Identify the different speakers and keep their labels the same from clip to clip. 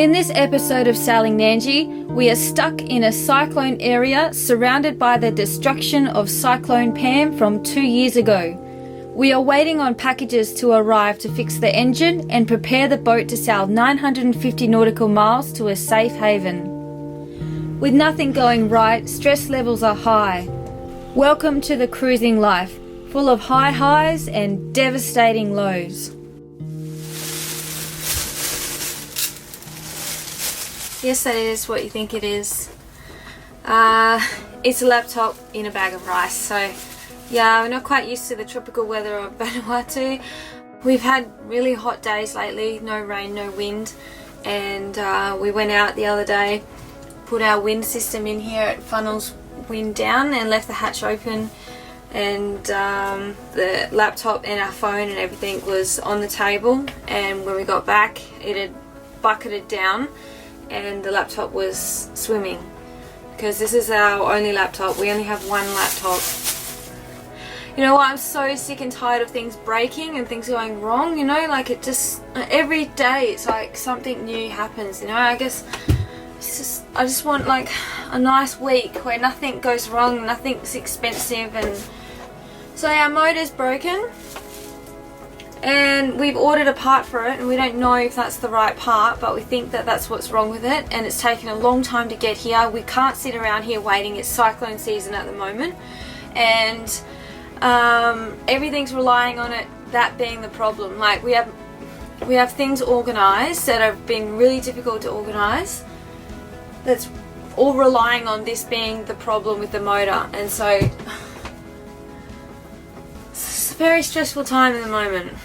Speaker 1: In this episode of Sailing Nandji, we are stuck in a cyclone area surrounded by the destruction of Cyclone Pam from 2 years ago. We are waiting on packages to arrive to fix the engine and prepare the boat to sail 950 nautical miles to a safe haven. With nothing going right, stress levels are high. Welcome to the cruising life, full of high highs and devastating lows. Yes, that is what you think it is. It's a laptop in a bag of rice. So yeah, we're not quite used to the tropical weather of Vanuatu. We've had really hot days lately, no rain, no wind. And we went out the other day, put our wind system in here, it funnels wind down, and left the hatch open. And the laptop and our phone and everything was on the table. And when we got back, it had bucketed down and the laptop was swimming, because this is our only laptop. We only have one laptop. You know what, I'm so sick and tired of things breaking and things going wrong, you know, like it just, every day it's like something new happens, you know. I guess it's just, I just want like a nice week where nothing goes wrong, nothing's expensive. And so our motor's broken and we've ordered a part for it, and we don't know if that's the right part, but we think that that's what's wrong with it, and it's taken a long time to get here. We can't sit around here waiting. It's cyclone season at the moment, and everything's relying on it, that being the problem. Like we have things organised that have been really difficult to organise, that's all relying on this being the problem with the motor. And so it's a very stressful time at the moment.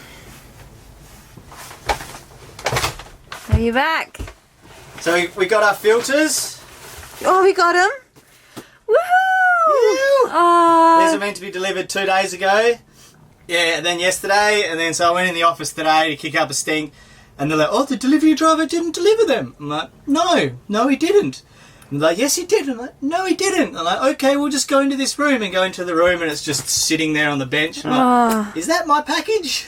Speaker 1: Are you back?
Speaker 2: So we got our filters.
Speaker 1: Oh, we got them. Woohoo!
Speaker 2: These are meant to be delivered 2 days ago. Yeah, and then yesterday, and then so I went in the office today to kick up a stink, and they're like, "Oh, the delivery driver didn't deliver them." I'm like, "No, he didn't." And they're like, "Yes, he did." I'm like, "No, he didn't." I'm like, "Okay, we'll just go into this room," and go into the room, and it's just sitting there on the bench. I'm like, "Is that my package?"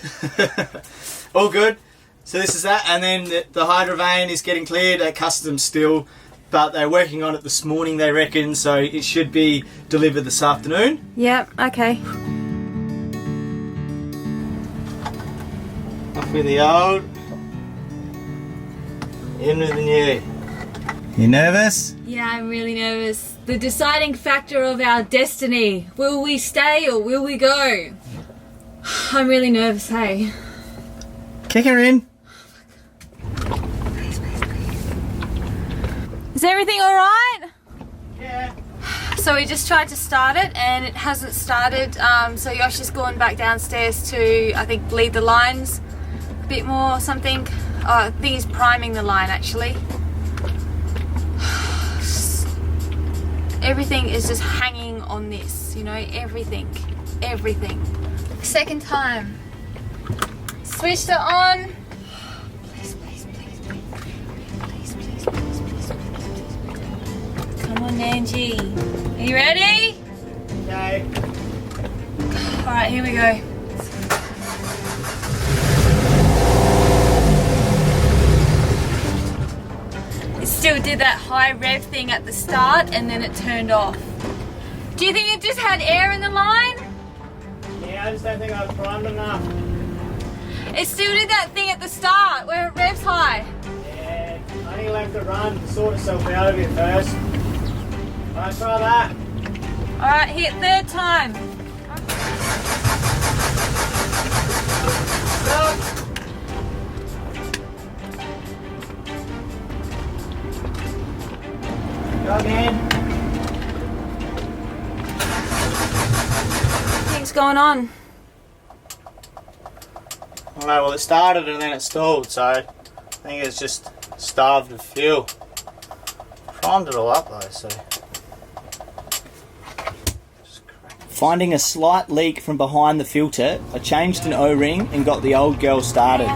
Speaker 2: All good. So this is that, and then the hydrovane is getting cleared at customs still, but they're working on it this morning, they reckon, so it should be delivered this afternoon.
Speaker 1: Yep, okay.
Speaker 2: Off with the old, in with the new. You nervous?
Speaker 1: Yeah, I'm really nervous. The deciding factor of our destiny. Will we stay or will we go? I'm really nervous, hey?
Speaker 2: Kick her in.
Speaker 1: Is everything alright?
Speaker 2: Yeah.
Speaker 1: So we just tried to start it and it hasn't started. So Yosh has gone back downstairs to, I think, bleed the lines a bit more or something. I think he's priming the line actually. Everything is just hanging on this, you know, everything. Second time. Switched it on. Come on, Nandji. Are you ready?
Speaker 2: Okay.
Speaker 1: Alright, here we go. It still did that high rev thing at the start and then it turned off. Do you think it just had air in the line?
Speaker 2: Yeah, I just don't think I was primed enough.
Speaker 1: It still did that thing at the start where it revs high.
Speaker 2: Yeah, I think I'll have to run, sort itself out of it first. Alright, try that.
Speaker 1: Alright, hit third time.
Speaker 2: Stop. Go again.
Speaker 1: What's going on?
Speaker 2: I don't know, well it started and then it stalled, so I think it's just starved of fuel. Primed it all up though, so. Finding a slight leak from behind the filter, I changed an O-ring and got the old girl started.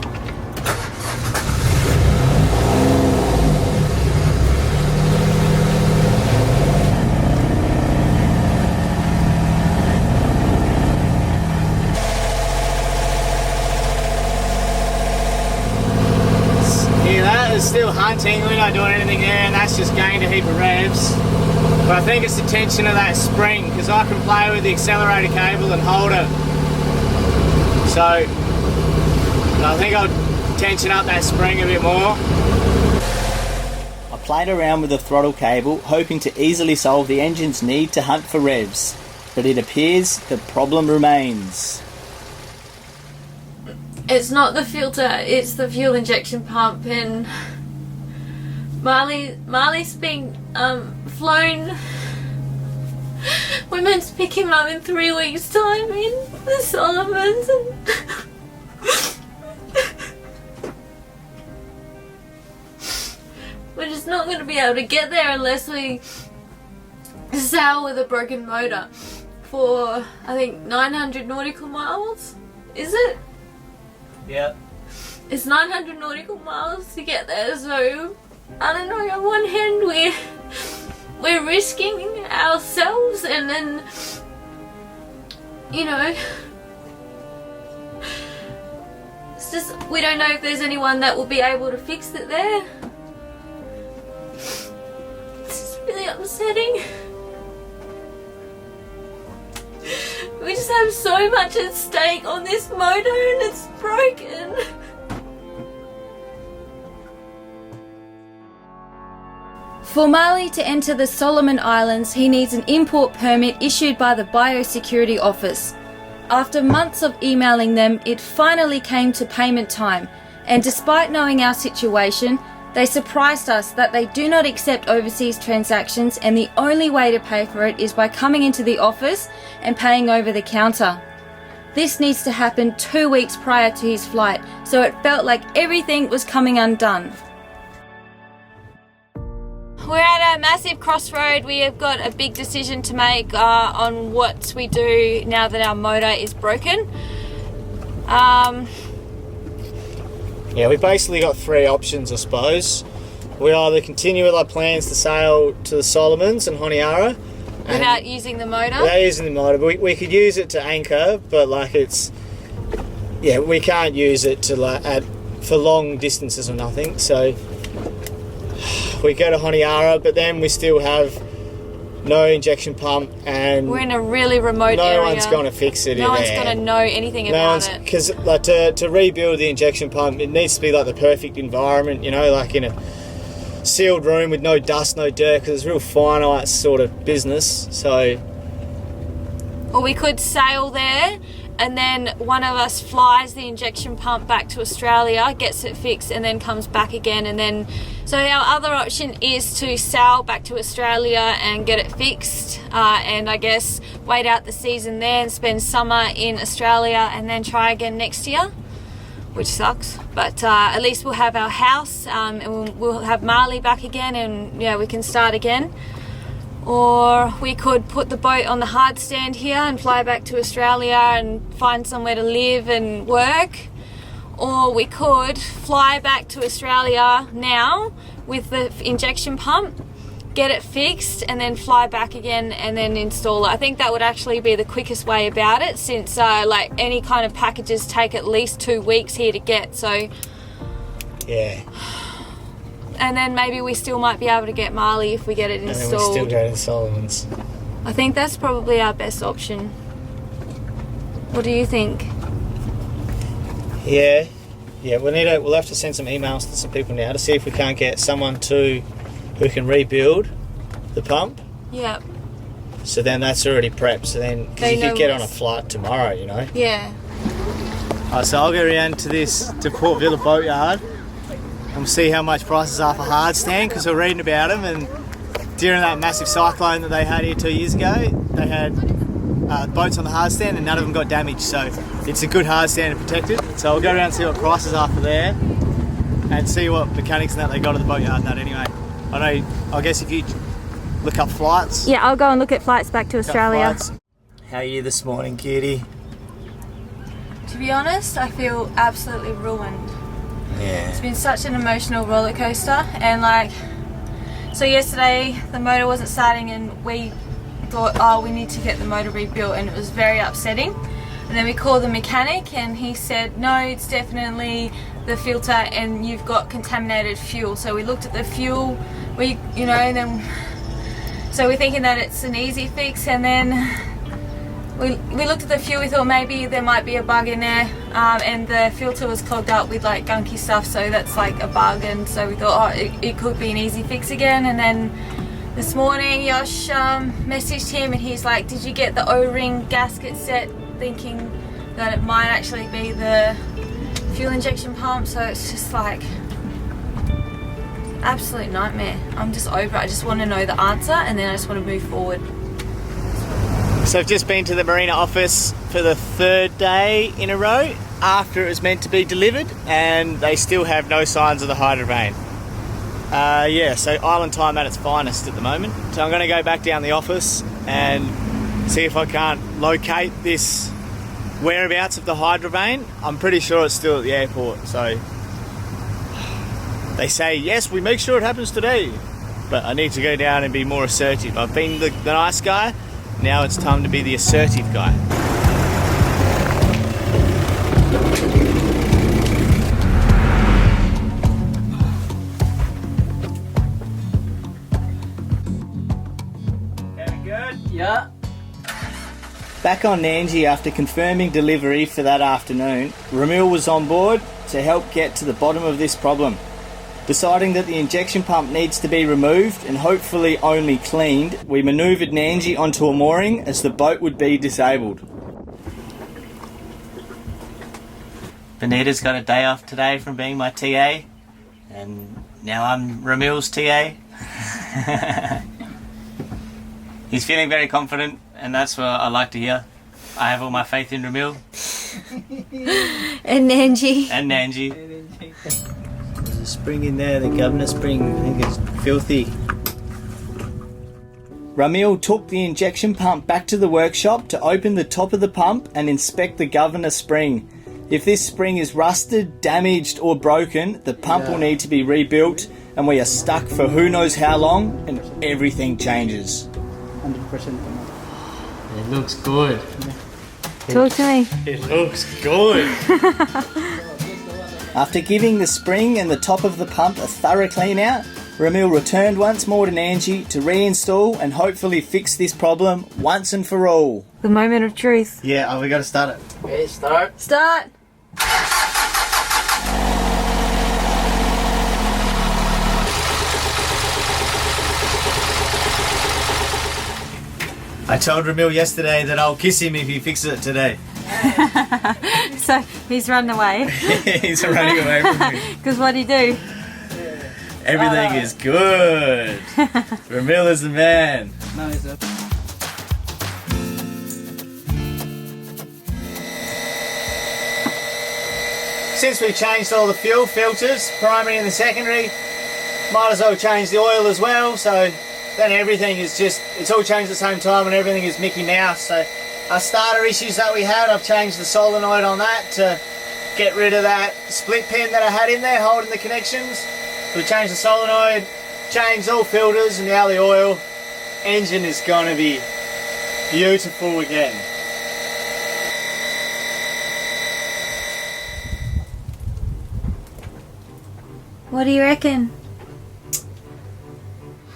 Speaker 2: Hear that? It's still hanging. shunting, we're not doing anything there, and that's just gained a heap of revs. But I think it's the tension of that spring, because I can play with the accelerator cable and hold it. So I think I'll tension up that spring a bit more. I played around with the throttle cable, hoping to easily solve the engine's need to hunt for revs, but it appears the problem remains.
Speaker 1: It's not the filter, it's the fuel injection pump, and Marley's being flown. We're meant to pick him up in 3 weeks' time in the Solomons, and we're just not going to be able to get there unless we sail with a broken motor for, I think, 900 nautical miles. Is it?
Speaker 2: Yep.
Speaker 1: It's 900 nautical miles to get there, so I don't know, on one hand we're risking ourselves, and then, you know, it's just, we don't know if there's anyone that will be able to fix it there. It's just really upsetting. We just have so much at stake on this motor, and it's broken. For Marley to enter the Solomon Islands, he needs an import permit issued by the Biosecurity Office. After months of emailing them, it finally came to payment time, and despite knowing our situation, they surprised us that they do not accept overseas transactions, and the only way to pay for it is by coming into the office and paying over the counter. This needs to happen 2 weeks prior to his flight, so it felt like everything was coming undone. We're at a massive crossroad. We have got a big decision to make on what we do now that our motor is broken.
Speaker 2: Yeah, we've basically got 3 options, I suppose. We either continue with our plans to sail to the Solomons and Honiara.
Speaker 1: Without using the motor?
Speaker 2: Without using the motor, but we could use it to anchor, but like it's... Yeah, we can't use it to like for long distances or nothing, so... We go to Honiara, but then we still have no injection pump, and
Speaker 1: we're in a really remote area.
Speaker 2: No one's going to fix it.
Speaker 1: No one's going to know anything about it.
Speaker 2: Because like to rebuild the injection pump, it needs to be like the perfect environment, you know, like in a sealed room with no dust, no dirt, because it's real fine art sort of business. So,
Speaker 1: or we could sail there, and then one of us flies the injection pump back to Australia, gets it fixed, and then comes back again, and then... So our other option is to sail back to Australia and get it fixed, and I guess wait out the season there and spend summer in Australia and then try again next year, which sucks. But at least we'll have our house, and we'll have Marley back again, and yeah, we can start again. Or we could put the boat on the hard stand here and fly back to Australia and find somewhere to live and work. Or we could fly back to Australia now with the injection pump, get it fixed, and then fly back again and then install it. I think that would actually be the quickest way about it, since like any kind of packages take at least 2 weeks here to get. So
Speaker 2: yeah.
Speaker 1: And then maybe we still might be able to get Marley if we get it installed.
Speaker 2: And then we still go to the Solomons.
Speaker 1: I think that's probably our best option. What do you think?
Speaker 2: Yeah, we'll have to send some emails to some people now to see if we can't get someone who can rebuild the pump.
Speaker 1: Yep.
Speaker 2: So then that's already prepped. So then, because you could get on a flight tomorrow, you know.
Speaker 1: Yeah.
Speaker 2: Alright, so I'll go around to Port Vila boatyard and we'll see how much prices are for hard stand, because we're reading about them, and during that massive cyclone that they had here 2 years ago, they had boats on the hard stand and none of them got damaged, so it's a good hard stand to protect it. So I'll go around and see what prices are for there and see what mechanics and that they got at the boatyard and that anyway. I guess if you look up flights.
Speaker 1: Yeah, I'll go and look at flights back to Australia.
Speaker 2: How are you this morning, cutie?
Speaker 1: To be honest, I feel absolutely ruined.
Speaker 2: Yeah.
Speaker 1: It's been such an emotional roller coaster, and like, so yesterday the motor wasn't starting and we thought, oh, we need to get the motor rebuilt, and it was very upsetting. And then we called the mechanic and he said, no, it's definitely the filter and you've got contaminated fuel. So we looked at the fuel, so we're thinking that it's an easy fix, and then we looked at the fuel, we thought maybe there might be a bug in there, and the filter was clogged up with like gunky stuff, so that's like a bug, and so we thought, it could be an easy fix again. And then this morning Yosh messaged him and he's like, did you get the O-ring gasket set, thinking that it might actually be the fuel injection pump. So it's just like absolute nightmare. I'm just over it. I just want to know the answer and then I just want to move forward.
Speaker 2: So I've just been to the marina office for the 3rd day in a row after it was meant to be delivered, and they still have no signs of the hydrovane. So island time at its finest at the moment. So I'm going to go back down the office and see if I can't locate this whereabouts of the hydrovane. I'm pretty sure it's still at the airport, so they say yes, we make sure it happens today, but I need to go down and be more assertive. I've been the nice guy, now it's time to be the assertive guy.
Speaker 3: Yeah.
Speaker 2: Back on Nandji after confirming delivery for that afternoon, Ramil was on board to help get to the bottom of this problem. Deciding that the injection pump needs to be removed and hopefully only cleaned, we manoeuvred Nandji onto a mooring as the boat would be disabled. Benita's got a day off today from being my TA, and now I'm Ramil's TA. He's feeling very confident, and that's what I like to hear. I have all my faith in Ramil.
Speaker 1: And Nandji.
Speaker 2: There's a spring in there, the governor spring. I think it's filthy. Ramil took the injection pump back to the workshop to open the top of the pump and inspect the governor spring. If this spring is rusted, damaged or broken, the pump will need to be rebuilt and we are stuck for who knows how long and everything changes.
Speaker 3: 100%.
Speaker 2: It looks good.
Speaker 1: Talk to me.
Speaker 2: It looks good. After giving the spring and the top of the pump a thorough clean out, Ramil returned once more to Nandji to reinstall and hopefully fix this problem once and for all.
Speaker 1: The moment of truth.
Speaker 2: Yeah, we got to start it.
Speaker 3: Okay, start.
Speaker 1: Start.
Speaker 2: I told Ramil yesterday that I'll kiss him if he fixes it today.
Speaker 1: So he's run away.
Speaker 2: He's running away from me.
Speaker 1: Because what'd he do?
Speaker 2: Everything is good. Ramil is the man.
Speaker 3: Now it's up.
Speaker 2: Since we changed all the fuel filters, primary and the secondary, might as well change the oil as well, so then everything is it's all changed at the same time and everything is Mickey Mouse. So our starter issues that we had, I've changed the solenoid on that to get rid of that split pin that I had in there holding the connections. So we changed the solenoid, changed all filters, and now the oil. Engine is going to be beautiful again.
Speaker 1: What do you reckon?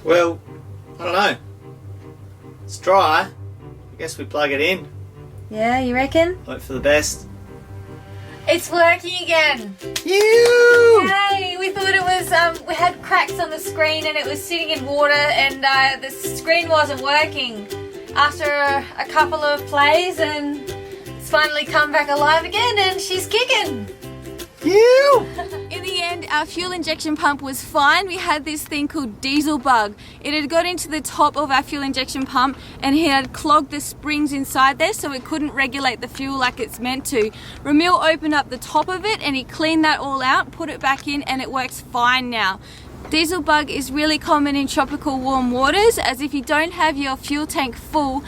Speaker 2: Well, I don't know. It's dry. I guess we plug it in.
Speaker 1: Yeah, you reckon?
Speaker 2: Hope for the best.
Speaker 1: It's working again.
Speaker 2: You!
Speaker 1: Yay! We thought it was, we had cracks on the screen and it was sitting in water and the screen wasn't working. After a couple of plays and it's finally come back alive again and she's kicking.
Speaker 2: You!
Speaker 1: In the end, our fuel injection pump was fine. We had this thing called diesel bug. It had got into the top of our fuel injection pump and it had clogged the springs inside there so it couldn't regulate the fuel like it's meant to. Ramil opened up the top of it and he cleaned that all out, put it back in, and it works fine now. Diesel bug is really common in tropical warm waters, as if you don't have your fuel tank full,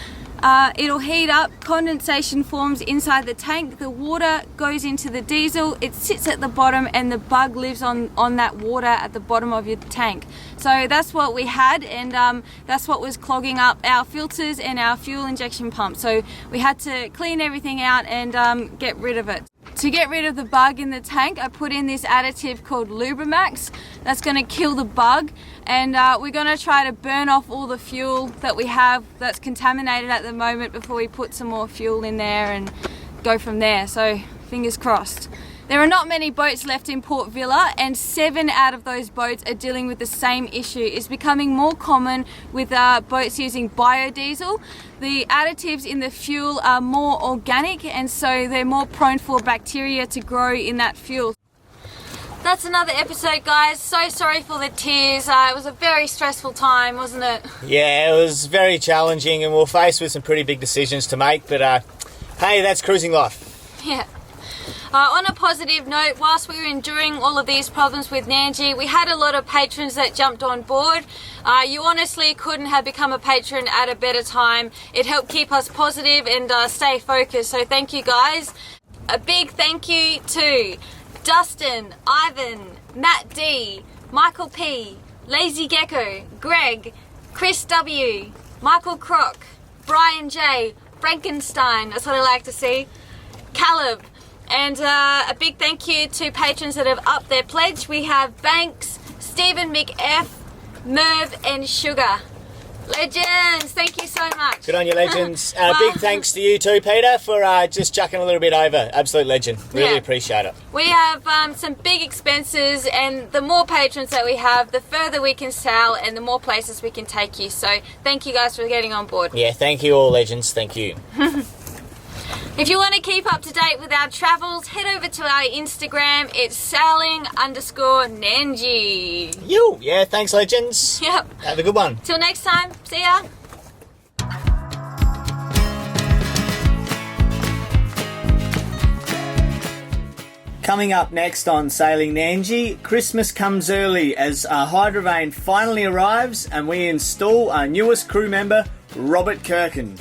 Speaker 1: It'll heat up, condensation forms inside the tank, the water goes into the diesel, it sits at the bottom, and the bug lives on that water at the bottom of your tank. So that's what we had, and that's what was clogging up our filters and our fuel injection pump. So we had to clean everything out and get rid of it. To get rid of the bug in the tank, I put in this additive called Lubrimax. That's going to kill the bug, and we're going to try to burn off all the fuel that we have that's contaminated at the moment before we put some more fuel in there and go from there. So fingers crossed. There are not many boats left in Port Vila, and 7 out of those boats are dealing with the same issue. It's becoming more common with boats using biodiesel. The additives in the fuel are more organic, and so they're more prone for bacteria to grow in that fuel. That's another episode, guys. So sorry for the tears. It was a very stressful time, wasn't it?
Speaker 2: Yeah, it was very challenging, and we were faced with some pretty big decisions to make, but hey, that's cruising life.
Speaker 1: Yeah. On a positive note, whilst we were enduring all of these problems with Nandji, we had a lot of patrons that jumped on board. You honestly couldn't have become a patron at a better time. It helped keep us positive and stay focused, so thank you guys. A big thank you to Dustin, Ivan, Matt D, Michael P, Lazy Gecko, Greg, Chris W, Michael Croc, Brian J, Frankenstein, that's what I like to see, Caleb. And a big thank you to patrons that have upped their pledge. We have Banks, Stephen McF, Merv and Sugar. Legends, thank you so much.
Speaker 2: Good on you, legends. Big thanks to you too, Peter, for just chucking a little bit over. Absolute legend. Really appreciate it.
Speaker 1: We have some big expenses, and the more patrons that we have, the further we can sail and the more places we can take you. So thank you guys for getting on board.
Speaker 2: Yeah, thank you all, legends. Thank you.
Speaker 1: If you want to keep up to date with our travels, head over to our Instagram. It's sailing_Nandji.
Speaker 2: Yeah, thanks, legends.
Speaker 1: Yep.
Speaker 2: Have a good one.
Speaker 1: Till next time. See ya.
Speaker 2: Coming up next on Sailing Nandji, Christmas comes early as Hydrovane finally arrives and we install our newest crew member, Robert Kirkin.